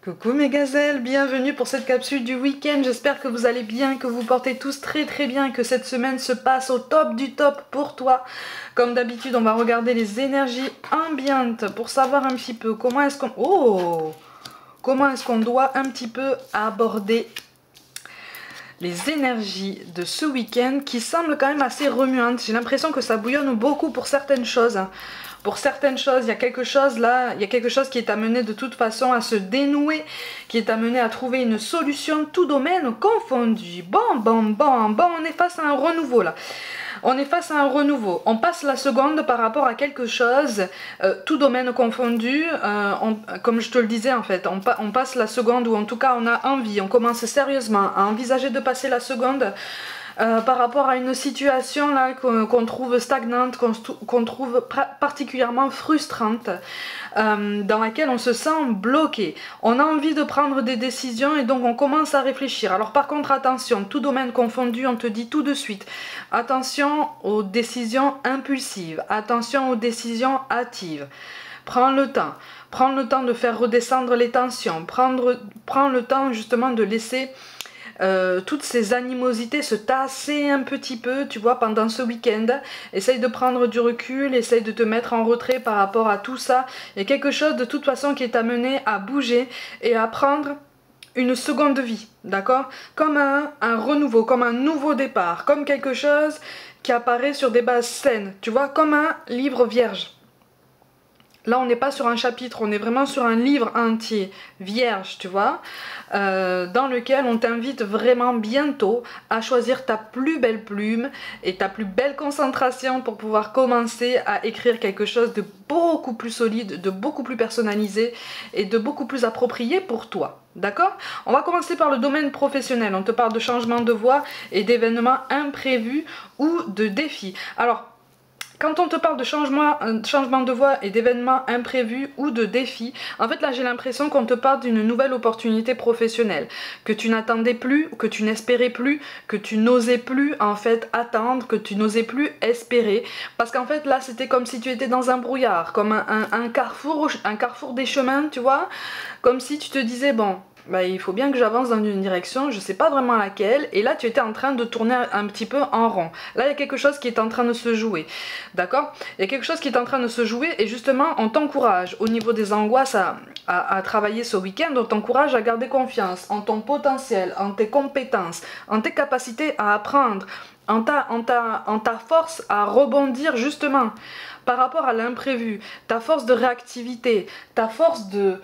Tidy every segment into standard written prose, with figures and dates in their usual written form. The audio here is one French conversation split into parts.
Coucou mes gazelles, bienvenue pour cette capsule du week-end. J'espère que vous allez bien, que vous portez tous très très bien, que cette semaine se passe au top du top pour toi. Comme d'habitude, on va regarder les énergies ambiantes pour savoir un petit peu comment est-ce qu'on doit un petit peu aborder les énergies de ce week-end qui semblent quand même assez remuantes. J'ai l'impression que ça bouillonne beaucoup pour certaines choses. Pour certaines choses, il y a quelque chose là, il y a quelque chose qui est amené de toute façon à se dénouer, qui est amené à trouver une solution, tout domaine confondu. Bon, on est face à un renouveau là. On est face à un renouveau. On passe la seconde par rapport à quelque chose, tout domaine confondu. Comme je te le disais en fait, on passe la seconde, ou en tout cas on a envie, on commence sérieusement à envisager de passer la seconde. Par rapport à une situation là qu'on trouve stagnante, qu'on trouve particulièrement frustrante, dans laquelle on se sent bloqué. On a envie de prendre des décisions et donc on commence à réfléchir. Alors par contre attention, tout domaine confondu, on te dit tout de suite, attention aux décisions impulsives, attention aux décisions hâtives. Prends le temps de faire redescendre les tensions, prends le temps justement de laisser toutes ces animosités se tasser un petit peu, tu vois, pendant ce week-end. Essaye de prendre du recul, essaye de te mettre en retrait par rapport à tout ça. Il y a quelque chose de toute façon qui est amené à bouger et à prendre une seconde vie, d'accord? Comme un renouveau, comme un nouveau départ, comme quelque chose qui apparaît sur des bases saines, tu vois, comme un livre vierge. Là, on n'est pas sur un chapitre, on est vraiment sur un livre entier, vierge, tu vois, dans lequel on t'invite vraiment bientôt à choisir ta plus belle plume et ta plus belle concentration pour pouvoir commencer à écrire quelque chose de beaucoup plus solide, de beaucoup plus personnalisé et de beaucoup plus approprié pour toi. D'accord? On va commencer par le domaine professionnel. On te parle de changement de voie et d'événements imprévus ou de défis. Alors, quand on te parle de changement de voie et d'événements imprévus ou de défis, en fait là j'ai l'impression qu'on te parle d'une nouvelle opportunité professionnelle, que tu n'attendais plus, que tu n'espérais plus, que tu n'osais plus en fait attendre, que tu n'osais plus espérer, parce qu'en fait là c'était comme si tu étais dans un brouillard, comme un carrefour des chemins, tu vois, comme si tu te disais bon, bah, il faut bien que j'avance dans une direction, je sais pas vraiment laquelle, et là tu étais en train de tourner un petit peu en rond. Là il y a quelque chose qui est en train de se jouer, d'accord? Il y a quelque chose qui est en train de se jouer et justement on t'encourage au niveau des angoisses à travailler ce week-end, on t'encourage à garder confiance en ton potentiel, en tes compétences, en tes capacités à apprendre, en ta force à rebondir justement par rapport à l'imprévu, ta force de réactivité, ta force de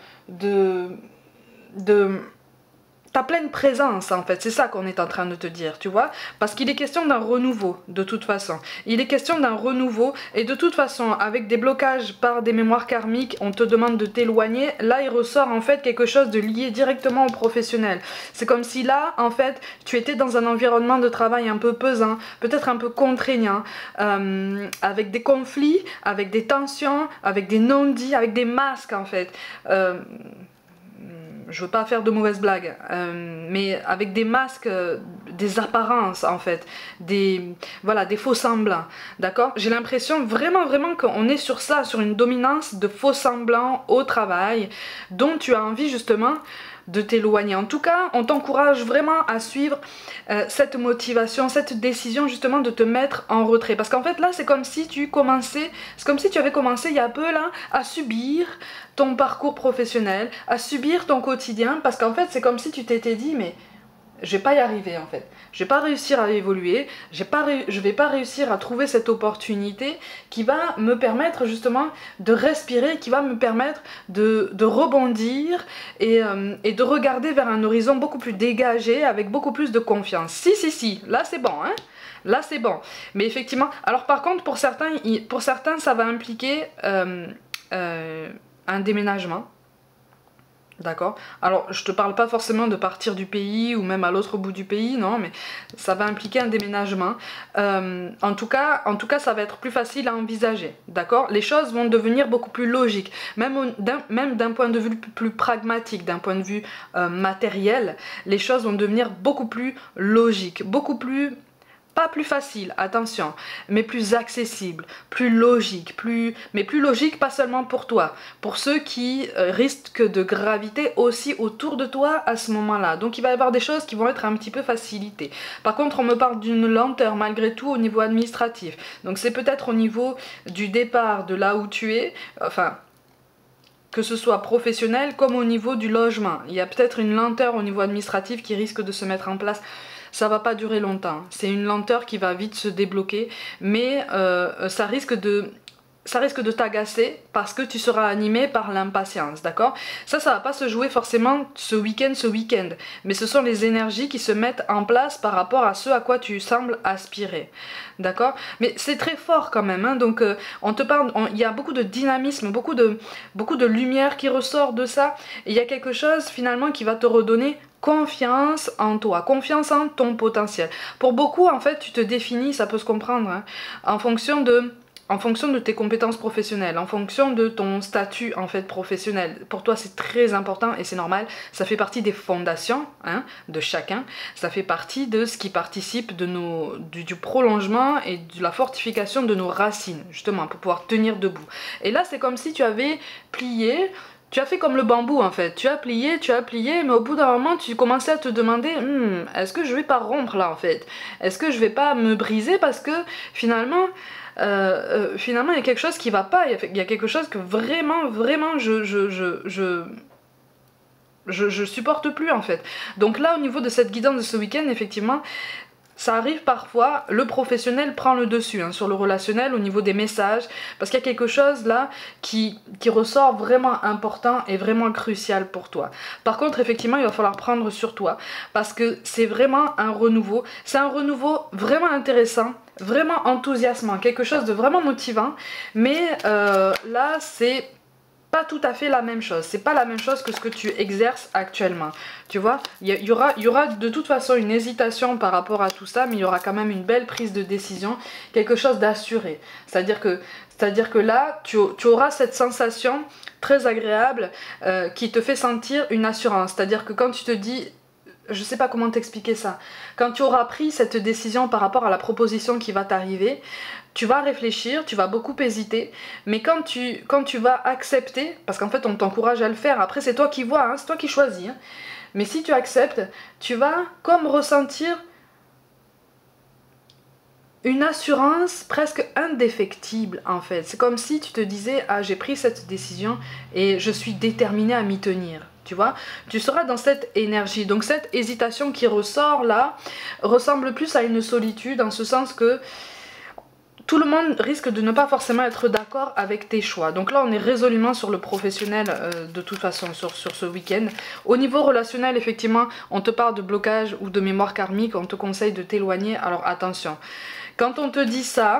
ta pleine présence en fait, c'est ça qu'on est en train de te dire, tu vois, parce qu'il est question d'un renouveau de toute façon, il est question d'un renouveau et de toute façon avec des blocages par des mémoires karmiques, on te demande de t'éloigner, là il ressort en fait quelque chose de lié directement au professionnel, c'est comme si là en fait tu étais dans un environnement de travail un peu pesant, peut-être un peu contraignant, avec des conflits, avec des tensions, avec des non-dits, avec des masques en fait, je veux pas faire de mauvaises blagues, mais avec des masques, des apparences en fait, voilà, des faux semblants, d'accord? J'ai l'impression vraiment qu'on est sur ça, sur une dominance de faux semblants au travail, dont tu as envie justement de t'éloigner. En tout cas, on t'encourage vraiment à suivre cette motivation, cette décision justement de te mettre en retrait. Parce qu'en fait là, c'est comme si tu avais commencé il y a peu là à subir ton parcours professionnel, à subir ton quotidien, parce qu'en fait c'est comme si tu t'étais dit mais je vais pas y arriver en fait, je vais pas réussir à évoluer, je vais pas réussir à trouver cette opportunité qui va me permettre justement de respirer, qui va me permettre de rebondir et de regarder vers un horizon beaucoup plus dégagé, avec beaucoup plus de confiance. Si, là c'est bon, hein. Là c'est bon. Mais effectivement, alors par contre pour certains ça va impliquer un déménagement. D'accord? Alors, je te parle pas forcément de partir du pays ou même à l'autre bout du pays, non, mais ça va impliquer un déménagement. En tout cas, ça va être plus facile à envisager, d'accord? Les choses vont devenir beaucoup plus logiques, même d'un point de vue plus pragmatique, d'un point de vue matériel, les choses vont devenir beaucoup plus logiques, beaucoup plus pas plus facile, attention, mais plus accessible, plus logique, mais plus logique pas seulement pour toi, pour ceux qui risquent de graviter aussi autour de toi à ce moment-là. Donc il va y avoir des choses qui vont être un petit peu facilitées. Par contre, on me parle d'une lenteur malgré tout au niveau administratif. Donc c'est peut-être au niveau du départ de là où tu es, enfin, que ce soit professionnel comme au niveau du logement. Il y a peut-être une lenteur au niveau administratif qui risque de se mettre en place. Ça va pas durer longtemps. C'est une lenteur qui va vite se débloquer, mais ça risque de t'agacer parce que tu seras animé par l'impatience, d'accord? Ça va pas se jouer forcément ce week-end, mais ce sont les énergies qui se mettent en place par rapport à ce à quoi tu sembles aspirer, d'accord? Mais c'est très fort quand même, hein, donc on te parle, il y a beaucoup de dynamisme, beaucoup de lumière qui ressort de ça, et il y a quelque chose finalement qui va te redonner confiance en toi, confiance en ton potentiel. Pour beaucoup, en fait, tu te définis, ça peut se comprendre, hein, en fonction de tes compétences professionnelles, en fonction de ton statut en fait professionnel. Pour toi c'est très important et c'est normal, ça fait partie des fondations, hein, de chacun, ça fait partie de ce qui participe de du prolongement et de la fortification de nos racines, justement, pour pouvoir tenir debout. Et là c'est comme si tu avais plié. Tu as fait comme le bambou en fait, tu as plié, mais au bout d'un moment tu commençais à te demander est-ce que je vais pas rompre là en fait? Est-ce que je vais pas me briser parce que finalement il y a quelque chose qui va pas, il y a quelque chose que vraiment je supporte plus en fait. Donc là au niveau de cette guidance de ce week-end, effectivement, ça arrive parfois, le professionnel prend le dessus hein, sur le relationnel au niveau des messages, parce qu'il y a quelque chose là qui ressort vraiment important et vraiment crucial pour toi. Par contre, effectivement, il va falloir prendre sur toi, parce que c'est vraiment un renouveau, c'est un renouveau vraiment intéressant, vraiment enthousiasmant, quelque chose de vraiment motivant, mais là c'est pas tout à fait la même chose, c'est pas la même chose que ce que tu exerces actuellement, tu vois, il y aura de toute façon une hésitation par rapport à tout ça, mais il y aura quand même une belle prise de décision, quelque chose d'assuré, c'est-à-dire que là, tu auras cette sensation très agréable qui te fait sentir une assurance, c'est-à-dire que quand tu te dis, je sais pas comment t'expliquer ça, quand tu auras pris cette décision par rapport à la proposition qui va t'arriver, tu vas réfléchir, tu vas beaucoup hésiter, mais quand tu vas accepter, parce qu'en fait on t'encourage à le faire, après c'est toi qui vois, hein, c'est toi qui choisis, hein, mais si tu acceptes, tu vas comme ressentir une assurance presque indéfectible en fait. C'est comme si tu te disais, ah j'ai pris cette décision et je suis déterminée à m'y tenir. Tu vois, tu seras dans cette énergie. Donc cette hésitation qui ressort là ressemble plus à une solitude en ce sens que tout le monde risque de ne pas forcément être d'accord avec tes choix. Donc là, on est résolument sur le professionnel de toute façon, sur ce week-end. Au niveau relationnel, effectivement, on te parle de blocage ou de mémoire karmique, on te conseille de t'éloigner. Alors attention, quand on te dit ça,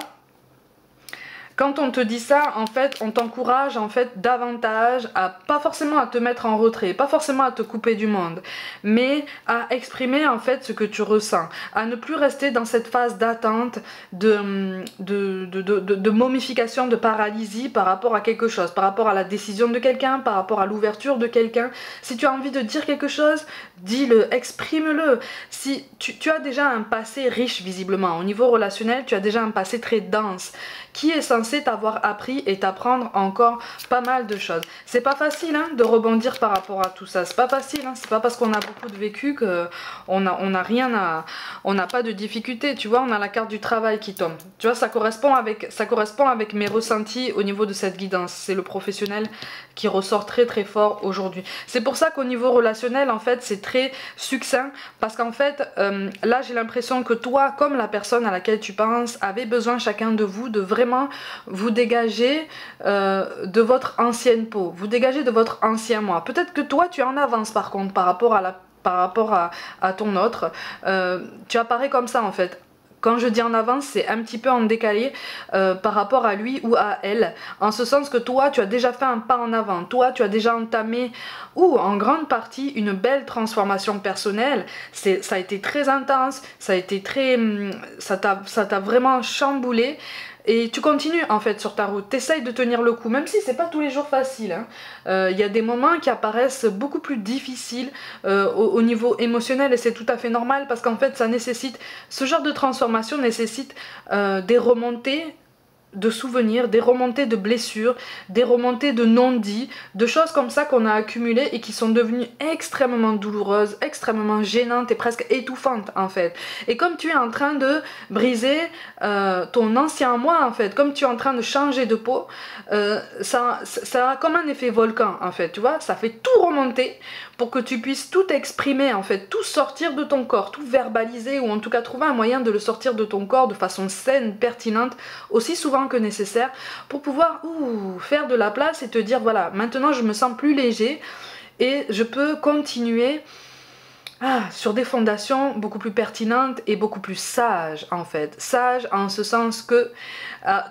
en fait, on t'encourage en fait davantage à pas forcément à te mettre en retrait, pas forcément à te couper du monde, mais à exprimer en fait ce que tu ressens, à ne plus rester dans cette phase d'attente, de momification, de paralysie par rapport à quelque chose, par rapport à la décision de quelqu'un, par rapport à l'ouverture de quelqu'un. Si tu as envie de dire quelque chose, dis-le, exprime-le. Si tu as déjà un passé riche visiblement, au niveau relationnel, tu as déjà un passé très dense, qui est censé t'avoir appris et t'apprendre encore pas mal de choses. C'est pas facile hein, de rebondir par rapport à tout ça, c'est pas facile, hein. C'est pas parce qu'on a beaucoup de vécu qu'on on n'a pas de difficulté, tu vois, on a la carte du travail qui tombe. Tu vois, ça correspond avec mes ressentis au niveau de cette guidance, c'est le professionnel qui ressort très très fort aujourd'hui. C'est pour ça qu'au niveau relationnel, en fait, c'est très succinct, parce qu'en fait, là j'ai l'impression que toi, comme la personne à laquelle tu penses, avez besoin chacun de vous de vraiment vous dégager de votre ancienne peau, vous dégager de votre ancien moi. Peut-être que toi tu es en avance par contre par rapport à ton autre, tu apparais comme ça en fait. Quand je dis en avance, c'est un petit peu en décalé par rapport à lui ou à elle. En ce sens que toi, tu as déjà fait un pas en avant. Toi, tu as déjà entamé, ou en grande partie, une belle transformation personnelle. Ça a été très intense, ça a été très, ça t'a vraiment chamboulé. Et tu continues en fait sur ta route, t'essayes de tenir le coup, même si c'est pas tous les jours facile. Hein. Y a des moments qui apparaissent beaucoup plus difficiles au niveau émotionnel et c'est tout à fait normal parce qu'en fait ça nécessite, ce genre de transformation nécessite des remontées de souvenirs, des remontées de blessures, des remontées de non-dits, de choses comme ça qu'on a accumulées et qui sont devenues extrêmement douloureuses, extrêmement gênantes et presque étouffantes en fait. Et comme tu es en train de briser ton ancien moi en fait, comme tu es en train de changer de peau, ça a comme un effet volcan en fait, tu vois, ça fait tout remonter pour que tu puisses tout exprimer en fait, tout sortir de ton corps, tout verbaliser ou en tout cas trouver un moyen de le sortir de ton corps de façon saine, pertinente, aussi souvent que nécessaire pour pouvoir faire de la place et te dire voilà, maintenant je me sens plus léger et je peux continuer sur des fondations beaucoup plus pertinentes et beaucoup plus sages en fait. Sages en ce sens que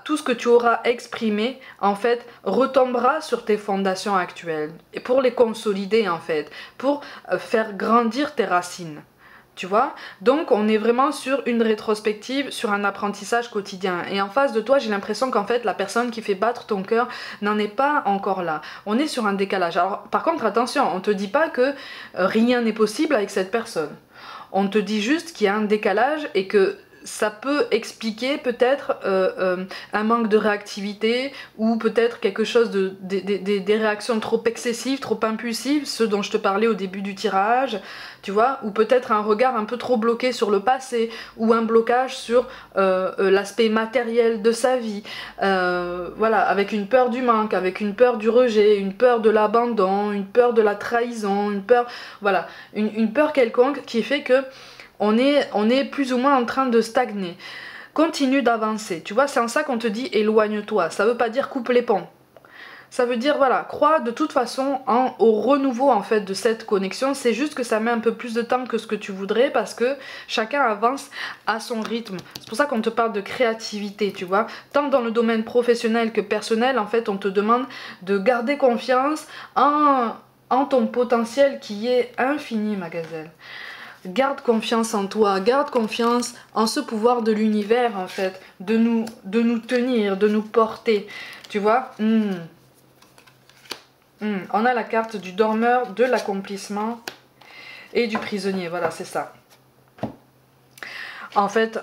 tout ce que tu auras exprimé en fait retombera sur tes fondations actuelles et pour les consolider en fait, pour faire grandir tes racines. Tu vois, donc on est vraiment sur une rétrospective, sur un apprentissage quotidien. Et en face de toi, j'ai l'impression qu'en fait, la personne qui fait battre ton cœur n'en est pas encore là. On est sur un décalage. Alors, par contre, attention, on te dit pas que rien n'est possible avec cette personne. On te dit juste qu'il y a un décalage et que ça peut expliquer peut-être un manque de réactivité ou peut-être quelque chose des réactions trop excessives, trop impulsives, ce dont je te parlais au début du tirage, tu vois, ou peut-être un regard un peu trop bloqué sur le passé ou un blocage sur l'aspect matériel de sa vie, voilà, avec une peur du manque, avec une peur du rejet, une peur de l'abandon, une peur de la trahison, une peur, voilà, une peur quelconque qui fait que on est plus ou moins en train de stagner. Continue d'avancer. Tu vois, c'est en ça qu'on te dit éloigne-toi. Ça veut pas dire coupe les ponts. Ça veut dire, voilà, crois de toute façon au renouveau en fait de cette connexion. C'est juste que ça met un peu plus de temps que ce que tu voudrais parce que chacun avance à son rythme. C'est pour ça qu'on te parle de créativité, tu vois. Tant dans le domaine professionnel que personnel, en fait, on te demande de garder confiance en ton potentiel qui est infini, ma gazelle. Garde confiance en toi, garde confiance en ce pouvoir de l'univers en fait, de nous tenir, de nous porter, tu vois. On a la carte du dormeur, de l'accomplissement et du prisonnier, voilà c'est ça. En fait,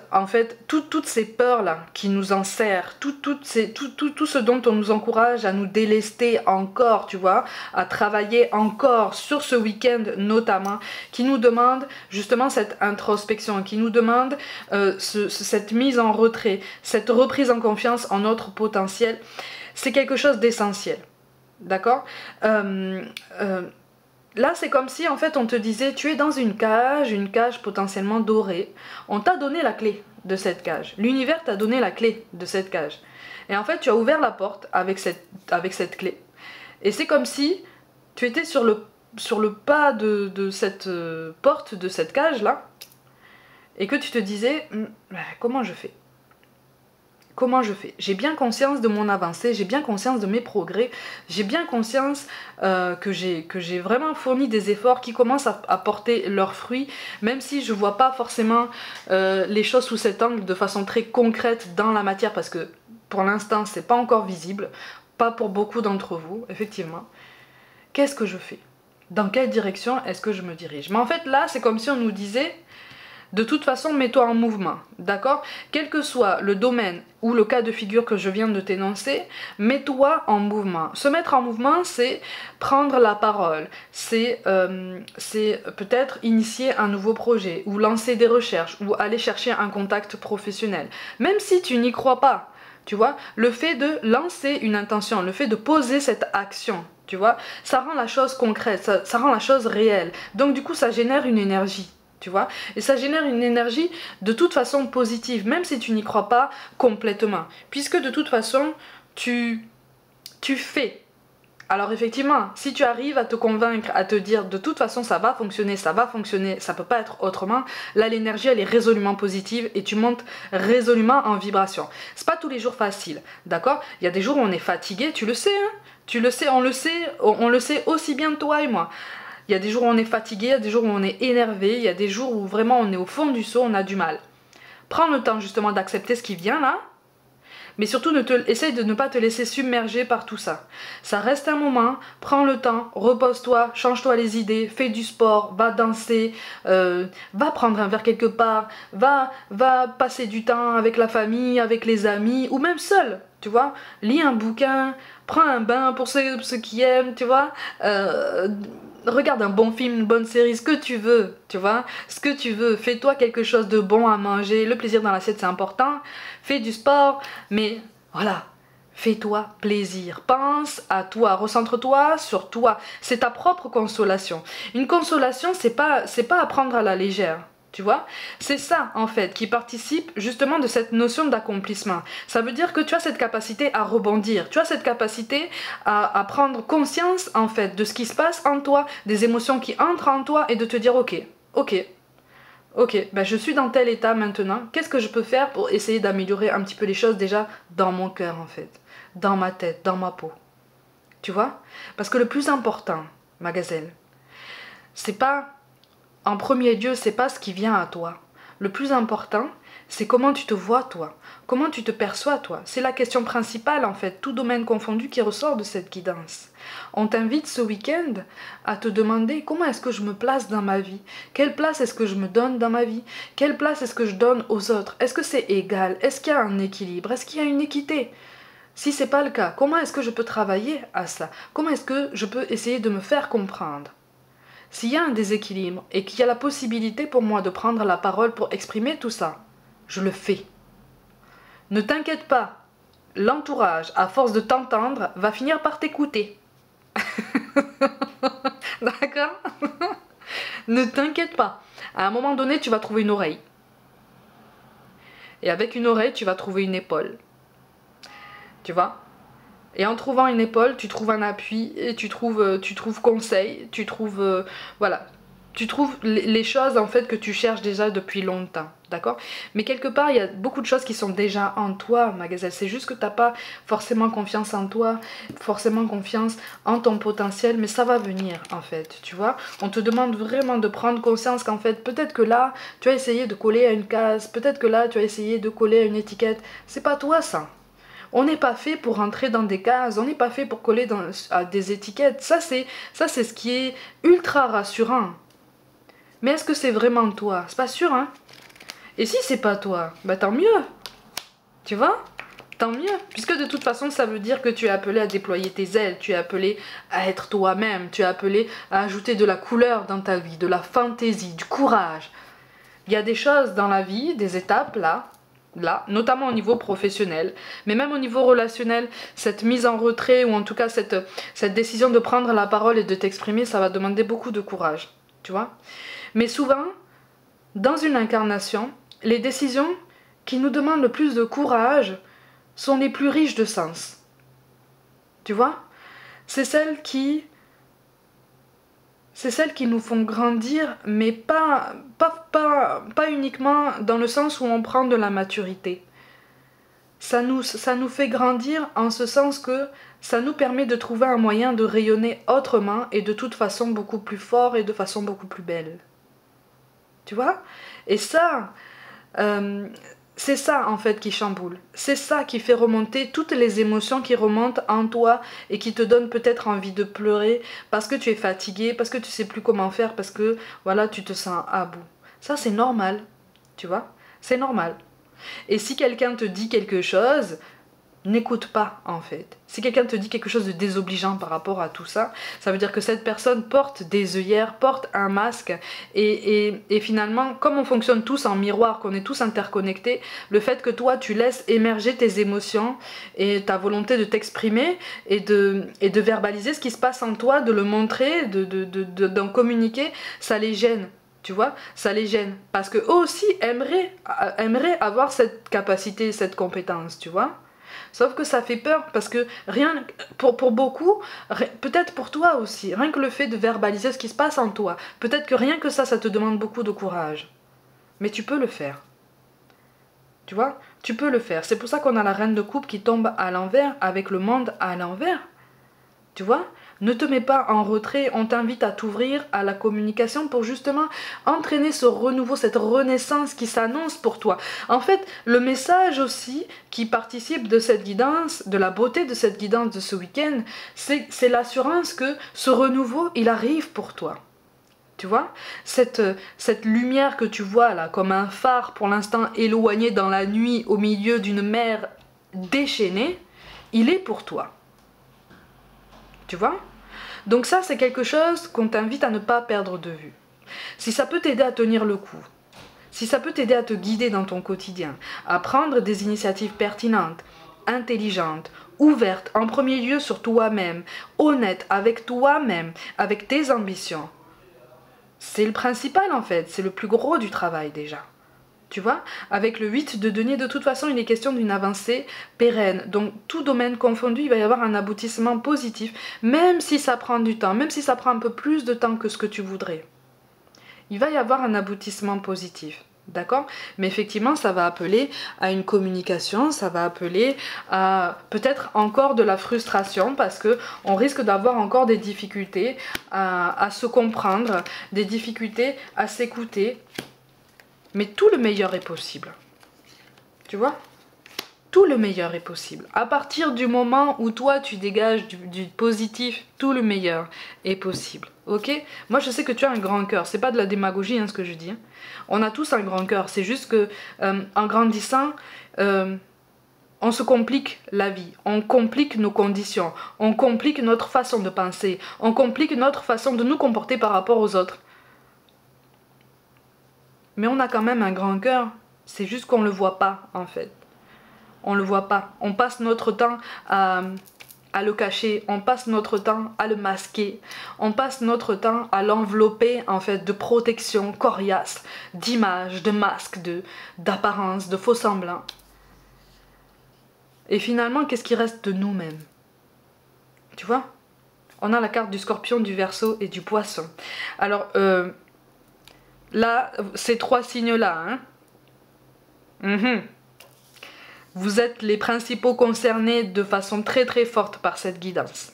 toutes ces peurs-là qui nous enserrent, tout ce dont on nous encourage à nous délester encore, tu vois, à travailler encore sur ce week-end notamment, qui nous demande justement cette introspection, qui nous demande cette mise en retrait, cette reprise en confiance en notre potentiel, c'est quelque chose d'essentiel, d'accord ? Là, c'est comme si, en fait, on te disait, tu es dans une cage potentiellement dorée. On t'a donné la clé de cette cage. L'univers t'a donné la clé de cette cage. Et en fait, tu as ouvert la porte avec cette clé. Et c'est comme si tu étais sur le pas de cette porte, de cette cage-là, et que tu te disais, comment je fais ? Comment je fais? J'ai bien conscience de mon avancée, j'ai bien conscience de mes progrès, j'ai bien conscience que j'ai vraiment fourni des efforts qui commencent à porter leurs fruits, même si je vois pas forcément les choses sous cet angle de façon très concrète dans la matière, parce que pour l'instant c'est pas encore visible, pas pour beaucoup d'entre vous, effectivement. Qu'est-ce que je fais? Dans quelle direction est-ce que je me dirige? Mais en fait là c'est comme si on nous disait, de toute façon, mets-toi en mouvement, d'accord? Quel que soit le domaine ou le cas de figure que je viens de t'énoncer, mets-toi en mouvement. Se mettre en mouvement, c'est prendre la parole, c'est peut-être initier un nouveau projet, ou lancer des recherches, ou aller chercher un contact professionnel. Même si tu n'y crois pas, tu vois, le fait de lancer une intention, le fait de poser cette action, tu vois, ça rend la chose concrète, ça rend la chose réelle. Donc du coup, ça génère une énergie. Tu vois, et ça génère une énergie de toute façon positive, même si tu n'y crois pas complètement, puisque de toute façon tu fais. Alors effectivement, si tu arrives à te convaincre, à te dire de toute façon ça va fonctionner, ça peut pas être autrement, là l'énergie elle est résolument positive et tu montes résolument en vibration. C'est pas tous les jours facile, d'accord? Il y a des jours où on est fatigué, tu le sais, hein? Tu le sais, on le sait aussi bien toi et moi. Il y a des jours où on est fatigué, il y a des jours où on est énervé, il y a des jours où vraiment on est au fond du seau, on a du mal. Prends le temps justement d'accepter ce qui vient là, Mais surtout, essaye de ne pas te laisser submerger par tout ça. Ça reste un moment, prends le temps, repose-toi, change-toi les idées, fais du sport, va danser, va prendre un verre quelque part, va passer du temps avec la famille, avec les amis, ou même seul, tu vois. Lis un bouquin, prends un bain pour ceux qui aiment, tu vois. Regarde un bon film, une bonne série, ce que tu veux, tu vois, ce que tu veux. Fais-toi quelque chose de bon à manger, le plaisir dans l'assiette c'est important, fais du sport, mais voilà, fais-toi plaisir. Pense à toi, recentre-toi sur toi, c'est ta propre consolation. Une consolation, c'est pas à prendre à la légère. Tu vois, c'est ça en fait qui participe justement de cette notion d'accomplissement. Ça veut dire que tu as cette capacité à rebondir, tu as cette capacité à prendre conscience en fait de ce qui se passe en toi, des émotions qui entrent en toi et de te dire ok, ben je suis dans tel état maintenant, qu'est-ce que je peux faire pour essayer d'améliorer un petit peu les choses déjà dans mon cœur en fait, dans ma tête, dans ma peau. Tu vois, parce que le plus important, ma gazelle, c'est pas... En premier lieu, c'est pas ce qui vient à toi. Le plus important, c'est comment tu te vois toi, comment tu te perçois toi. C'est la question principale en fait, tout domaine confondu qui ressort de cette guidance. On t'invite ce week-end à te demander comment est-ce que je me place dans ma vie, quelle place est-ce que je me donne dans ma vie, quelle place est-ce que je donne aux autres, est-ce que c'est égal, est-ce qu'il y a un équilibre, est-ce qu'il y a une équité? Si c'est pas le cas, comment est-ce que je peux travailler à ça? Comment est-ce que je peux essayer de me faire comprendre? S'il y a un déséquilibre et qu'il y a la possibilité pour moi de prendre la parole pour exprimer tout ça, je le fais. Ne t'inquiète pas, l'entourage, à force de t'entendre, va finir par t'écouter. D'accord? Ne t'inquiète pas. À un moment donné, tu vas trouver une oreille. Et avec une oreille, tu vas trouver une épaule. Tu vois? Et en trouvant une épaule, tu trouves un appui, et tu trouves conseil, tu trouves, voilà, tu trouves les choses en fait que tu cherches déjà depuis longtemps, d'accord? Mais quelque part, il y a beaucoup de choses qui sont déjà en toi, ma gazelle. C'est juste que tu n'as pas forcément confiance en toi, forcément confiance en ton potentiel, mais ça va venir en fait, tu vois? On te demande vraiment de prendre conscience qu'en fait, peut-être que là, tu as essayé de coller à une case, peut-être que là, tu as essayé de coller à une étiquette. C'est pas toi ça. On n'est pas fait pour rentrer dans des cases, on n'est pas fait pour coller à des étiquettes. Ça, c'est ce qui est ultra rassurant. Mais est-ce que c'est vraiment toi? C'est pas sûr, hein? Et si c'est pas toi, bah tant mieux. Tu vois? Tant mieux. Puisque de toute façon, ça veut dire que tu es appelé à déployer tes ailes, tu es appelé à être toi-même, tu es appelé à ajouter de la couleur dans ta vie, de la fantaisie, du courage. Il y a des choses dans la vie, des étapes là, notamment au niveau professionnel, mais même au niveau relationnel, cette mise en retrait ou en tout cas cette décision de prendre la parole et de t'exprimer, ça va demander beaucoup de courage, tu vois. Mais souvent, dans une incarnation, les décisions qui nous demandent le plus de courage sont les plus riches de sens, tu vois. C'est celles qui nous font grandir, mais pas uniquement dans le sens où on prend de la maturité. Ça nous fait grandir en ce sens que ça nous permet de trouver un moyen de rayonner autrement et de toute façon beaucoup plus fort et de façon beaucoup plus belle. Tu vois? Et ça, c'est ça en fait qui chamboule. C'est ça qui fait remonter toutes les émotions qui remontent en toi et qui te donnent peut-être envie de pleurer parce que tu es fatigué, parce que tu sais plus comment faire, parce que voilà, tu te sens à bout. Ça c'est normal, tu vois? C'est normal. Et si quelqu'un te dit quelque chose, n'écoute pas en fait. Si quelqu'un te dit quelque chose de désobligeant par rapport à tout ça, ça veut dire que cette personne porte des œillères, porte un masque et finalement, comme on fonctionne tous en miroir, qu'on est tous interconnectés, le fait que toi tu laisses émerger tes émotions et ta volonté de t'exprimer et de verbaliser ce qui se passe en toi, de le montrer, d'en communiquer, ça les gêne. Tu vois, ça les gêne. Parce qu'eux aussi aimeraient avoir cette capacité, cette compétence, tu vois. Sauf que ça fait peur parce que rien, pour beaucoup, peut-être pour toi aussi, rien que le fait de verbaliser ce qui se passe en toi, peut-être que rien que ça te demande beaucoup de courage. Mais tu peux le faire. Tu vois, tu peux le faire. C'est pour ça qu'on a la reine de coupe qui tombe à l'envers, avec le monde à l'envers. Tu vois, Ne te mets pas en retrait, on t'invite à t'ouvrir à la communication pour justement entraîner ce renouveau, cette renaissance qui s'annonce pour toi. En fait, le message aussi qui participe de cette guidance, de la beauté de cette guidance de ce week-end, c'est l'assurance que ce renouveau, il arrive pour toi. Tu vois, cette lumière que tu vois là, comme un phare pour l'instant éloigné dans la nuit au milieu d'une mer déchaînée, il est pour toi. Tu vois? Donc ça, c'est quelque chose qu'on t'invite à ne pas perdre de vue. Si ça peut t'aider à tenir le coup, si ça peut t'aider à te guider dans ton quotidien, à prendre des initiatives pertinentes, intelligentes, ouvertes, en premier lieu sur toi-même, honnête avec toi-même, avec tes ambitions, c'est le principal en fait, c'est le plus gros du travail déjà. Tu vois, avec le 8 de denier, de toute façon, il est question d'une avancée pérenne. Donc, tout domaine confondu, il va y avoir un aboutissement positif, même si ça prend du temps, même si ça prend un peu plus de temps que ce que tu voudrais. Il va y avoir un aboutissement positif. D'accord? Mais effectivement, ça va appeler à une communication, ça va appeler à peut-être encore de la frustration parce que on risque d'avoir encore des difficultés à se comprendre, des difficultés à s'écouter. Mais tout le meilleur est possible. Tu vois? Tout le meilleur est possible. À partir du moment où toi, tu dégages du positif, tout le meilleur est possible. Ok? Moi, je sais que tu as un grand cœur. C'est pas de la démagogie, hein, ce que je dis. On a tous un grand cœur. C'est juste que, en grandissant, on se complique la vie. On complique nos conditions. On complique notre façon de penser. On complique notre façon de nous comporter par rapport aux autres. Mais on a quand même un grand cœur, c'est juste qu'on ne le voit pas en fait. On ne le voit pas. On passe notre temps à le cacher, on passe notre temps à le masquer, on passe notre temps à l'envelopper en fait de protection coriace, d'images, de masques, d'apparence, de faux semblants. Et finalement, qu'est-ce qui reste de nous-mêmes? Tu vois? On a la carte du Scorpion, du Verseau et du Poisson. Alors, là, ces trois signes-là, hein, vous êtes les principaux concernés de façon très très forte par cette guidance.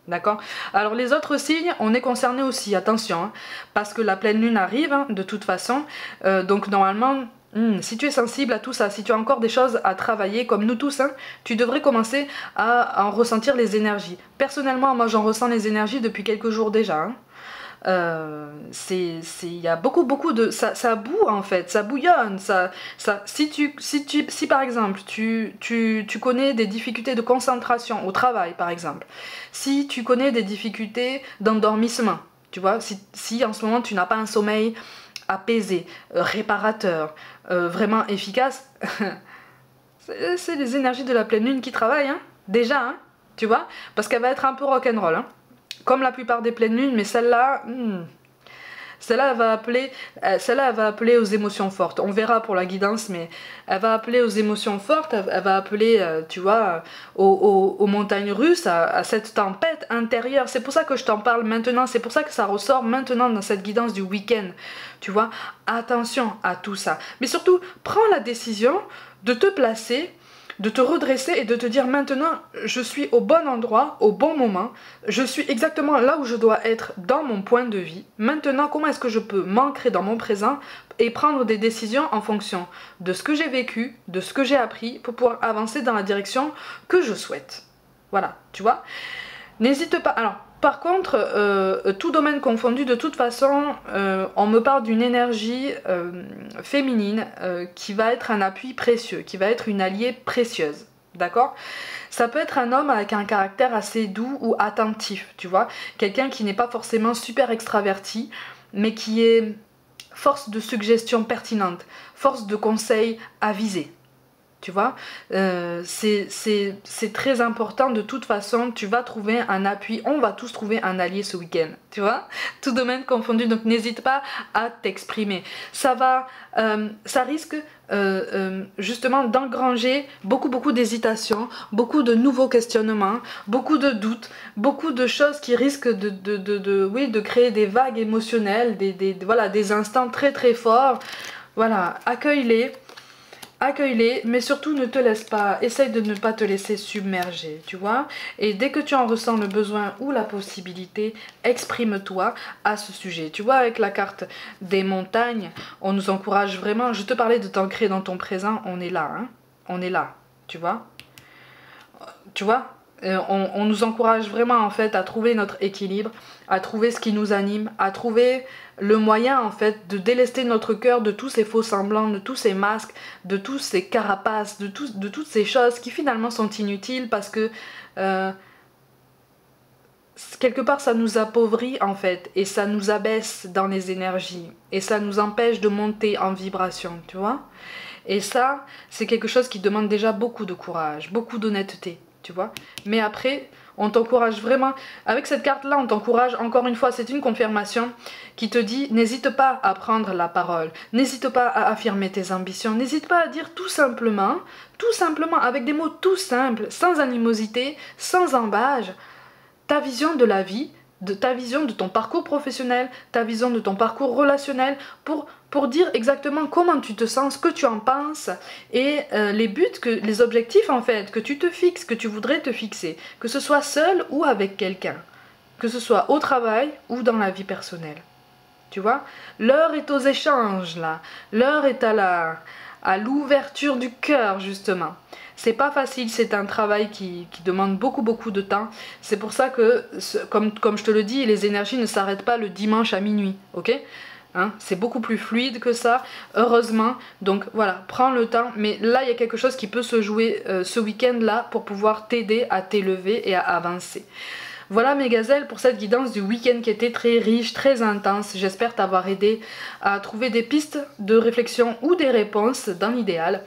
D'accord? Alors les autres signes, on est concernés aussi, attention, hein, parce que la pleine lune arrive, hein, de toute façon. Donc normalement, si tu es sensible à tout ça, si tu as encore des choses à travailler, comme nous tous, hein, tu devrais commencer à en ressentir les énergies. Personnellement, moi j'en ressens les énergies depuis quelques jours déjà, hein. Il y a beaucoup de ça boue en fait, ça bouillonne, si par exemple tu connais des difficultés de concentration au travail par exemple, si tu connais des difficultés d'endormissement, tu vois, si en ce moment tu n'as pas un sommeil apaisé, réparateur, vraiment efficace, c'est les énergies de la pleine lune qui travaillent, hein, déjà, hein, tu vois, parce qu'elle va être un peu rock'n'roll, hein. Comme la plupart des pleines lunes, mais celle-là, celle-là elle va appeler aux émotions fortes. On verra pour la guidance, mais elle va appeler aux émotions fortes, elle va appeler, tu vois, aux montagnes russes, à cette tempête intérieure. C'est pour ça que je t'en parle maintenant, c'est pour ça que ça ressort maintenant dans cette guidance du week-end. Tu vois, attention à tout ça. Mais surtout, prends la décision de te placer, de te redresser et de te dire maintenant je suis au bon endroit, au bon moment, je suis exactement là où je dois être dans mon point de vie. Maintenant, comment est-ce que je peux m'ancrer dans mon présent et prendre des décisions en fonction de ce que j'ai vécu, de ce que j'ai appris pour pouvoir avancer dans la direction que je souhaite. Voilà, tu vois. N'hésite pas. Alors, par contre, tout domaine confondu, de toute façon, on me parle d'une énergie féminine qui va être un appui précieux, qui va être une alliée précieuse, d'accord? Ça peut être un homme avec un caractère assez doux ou attentif, tu vois? Quelqu'un qui n'est pas forcément super extraverti, mais qui est force de suggestion pertinente, force de conseil avisé. Tu vois, c'est très important. De toute façon, tu vas trouver un appui. On va tous trouver un allié ce week-end. Tu vois, tout domaine confondu. Donc n'hésite pas à t'exprimer. Ça risque justement d'engranger beaucoup d'hésitations, beaucoup de nouveaux questionnements, beaucoup de doutes, beaucoup de choses qui risquent de créer des vagues émotionnelles, voilà, des instants très très forts. Voilà, accueille-les. accueille-les, mais surtout ne te laisse pas, essaye de ne pas te laisser submerger, tu vois. Et dès que tu en ressens le besoin ou la possibilité, exprime-toi à ce sujet. Tu vois, avec la carte des montagnes, on nous encourage vraiment, je te parlais de t'ancrer dans ton présent, on est là, hein, on est là, tu vois. Tu vois, on nous encourage vraiment en fait à trouver notre équilibre, à trouver ce qui nous anime, à trouver le moyen en fait de délester notre cœur de tous ces faux semblants, de tous ces masques, de tous ces carapaces, de toutes ces choses qui finalement sont inutiles parce que quelque part ça nous appauvrit en fait et ça nous abaisse dans les énergies et ça nous empêche de monter en vibration, tu vois. Et ça, c'est quelque chose qui demande déjà beaucoup de courage, beaucoup d'honnêteté, tu vois. Mais après, on t'encourage vraiment, avec cette carte-là, on t'encourage, encore une fois, c'est une confirmation qui te dit, n'hésite pas à prendre la parole, n'hésite pas à affirmer tes ambitions, n'hésite pas à dire tout simplement, avec des mots tout simples, sans animosité, sans embâge, ta vision de la vie, de ta vision de ton parcours professionnel, ta vision de ton parcours relationnel, pour dire exactement comment tu te sens, ce que tu en penses et les buts, les objectifs en fait, que tu te fixes, que tu voudrais te fixer, que ce soit seul ou avec quelqu'un, que ce soit au travail ou dans la vie personnelle. Tu vois, l'heure est aux échanges là, l'heure est à l'ouverture du cœur justement. C'est pas facile, c'est un travail qui demande beaucoup de temps. C'est pour ça que, comme je te le dis, les énergies ne s'arrêtent pas le dimanche à minuit, ok? Hein, c'est beaucoup plus fluide que ça, heureusement. Donc voilà, prends le temps. Mais là, il y a quelque chose qui peut se jouer ce week-end-là pour pouvoir t'aider à t'élever et à avancer. Voilà mes gazelles pour cette guidance du week-end qui était très riche, très intense. J'espère t'avoir aidé à trouver des pistes de réflexion ou des réponses dans l'idéal.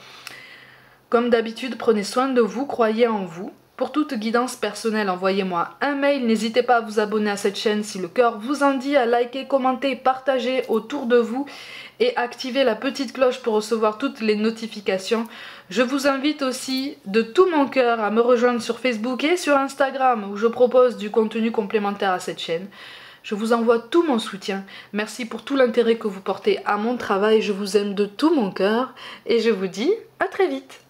Comme d'habitude, prenez soin de vous, croyez en vous. Pour toute guidance personnelle, envoyez-moi un mail. N'hésitez pas à vous abonner à cette chaîne si le cœur vous en dit, à liker, commenter, partager autour de vous et activer la petite cloche pour recevoir toutes les notifications. Je vous invite aussi de tout mon cœur à me rejoindre sur Facebook et sur Instagram où je propose du contenu complémentaire à cette chaîne. Je vous envoie tout mon soutien. Merci pour tout l'intérêt que vous portez à mon travail. Je vous aime de tout mon cœur et je vous dis à très vite.